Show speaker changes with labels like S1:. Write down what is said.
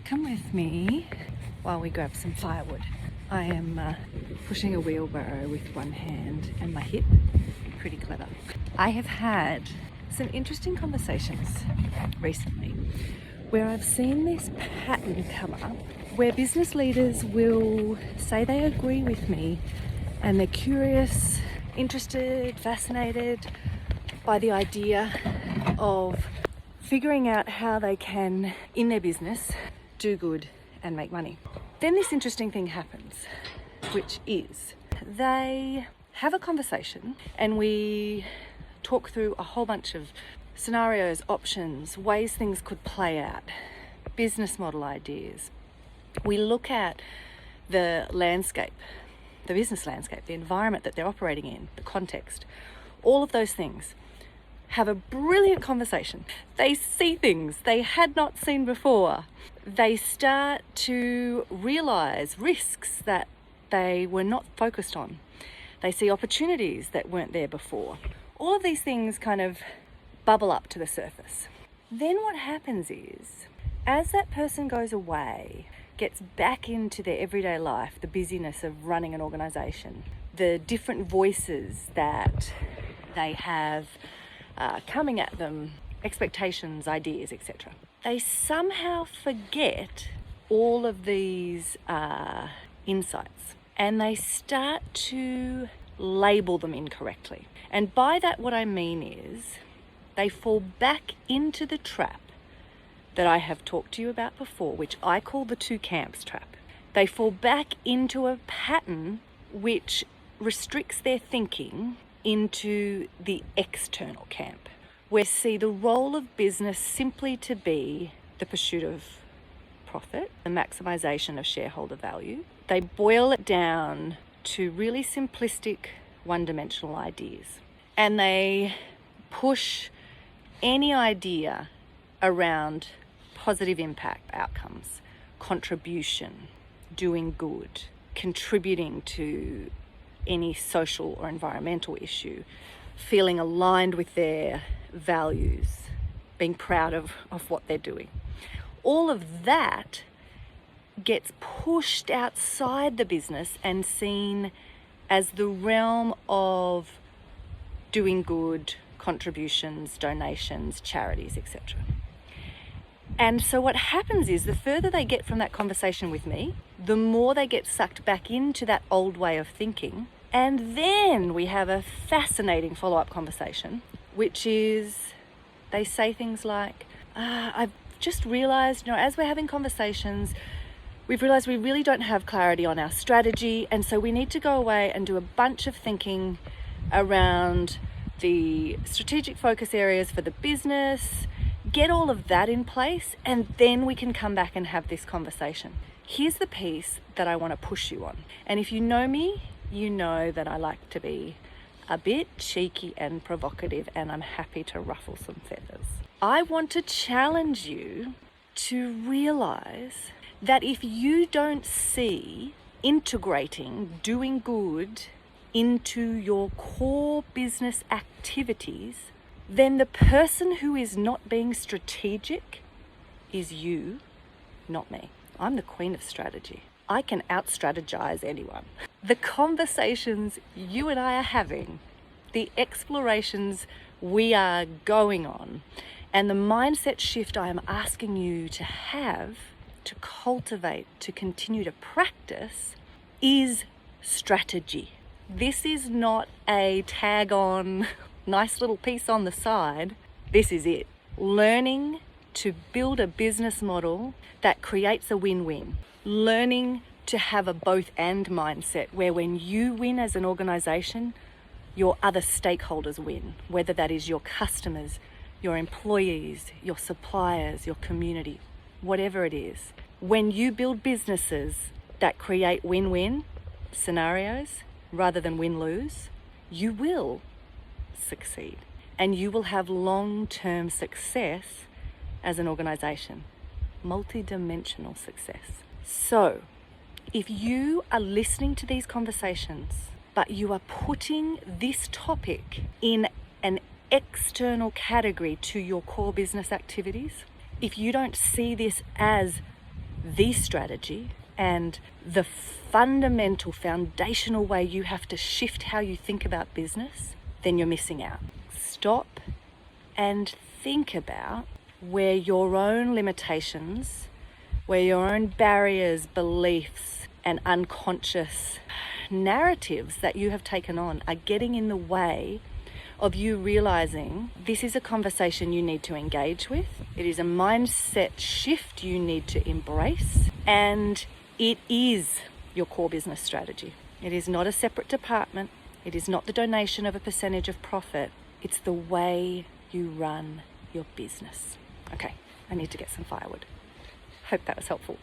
S1: Come with me while we grab some firewood. I am pushing a wheelbarrow with one hand and my hip. Pretty clever. I have had some interesting conversations recently where I've seen this pattern come up where business leaders will say they agree with me and they're curious, interested, fascinated by the idea of figuring out how they can, in their business, do good and make money. Then this interesting thing happens, which is they have a conversation and we talk through a whole bunch of scenarios, options, ways things could play out, business model ideas. We look at the landscape, the business landscape, the environment that they're operating in, the context, all of those things. Have a brilliant conversation. They see things they had not seen before. They start to realize risks that they were not focused on. They see opportunities that weren't there before. All of these things kind of bubble up to the surface. Then what happens is, as that person goes away, gets back into their everyday life, the busyness of running an organization, the different voices that they have coming at them, expectations, ideas, etc. They somehow forget all of these insights and they start to label them incorrectly. And by that, what I mean is they fall back into the trap that I have talked to you about before, which I call the two camps trap. They fall back into a pattern which restricts their thinking into the external camp, where see the role of business simply to be the pursuit of profit, the maximization of shareholder value. They boil it down to really simplistic, one-dimensional ideas. And they push any idea around positive impact outcomes, contribution, doing good, contributing to any social or environmental issue, feeling aligned with their values, being proud of what they're doing. All of that gets pushed outside the business and seen as the realm of doing good, contributions, donations, charities, etc. And so what happens is the further they get from that conversation with me, the more they get sucked back into that old way of thinking. And then we have a fascinating follow-up conversation, which is they say things like, I've just realized, as we're having conversations, we've realized we really don't have clarity on our strategy. And so we need to go away and do a bunch of thinking around the strategic focus areas for the business, get all of that in place, and then we can come back and have this conversation. Here's the piece that I want to push you on. And if you know me, you know that I like to be a bit cheeky and provocative, and I'm happy to ruffle some feathers. I want to challenge you to realize that if you don't see integrating doing good into your core business activities, then the person who is not being strategic is you, not me. I'm the queen of strategy. I can out-strategize anyone. The conversations you and I are having, the explorations we are going on, and the mindset shift I am asking you to have, to cultivate, to continue to practice, is strategy. This is not a tag-on, nice little piece on the side. This is it. Learning to build a business model that creates a win-win. Learning to have a both and mindset where when you win as an organization, your other stakeholders win, whether that is your customers, your employees, your suppliers, your community, whatever it is. When you build businesses that create win-win scenarios rather than win-lose, you will succeed and you will have long-term success as an organization, multi-dimensional success. So if you are listening to these conversations, but you are putting this topic in an external category to your core business activities, if you don't see this as the strategy and the fundamental foundational way you have to shift how you think about business, then you're missing out. Stop and think about where your own limitations, where your own barriers, beliefs, and unconscious narratives that you have taken on are getting in the way of you realizing this is a conversation you need to engage with. It is a mindset shift you need to embrace, and it is your core business strategy. It is not a separate department. It is not the donation of a percentage of profit. It's the way you run your business. Okay, I need to get some firewood. Hope that was helpful.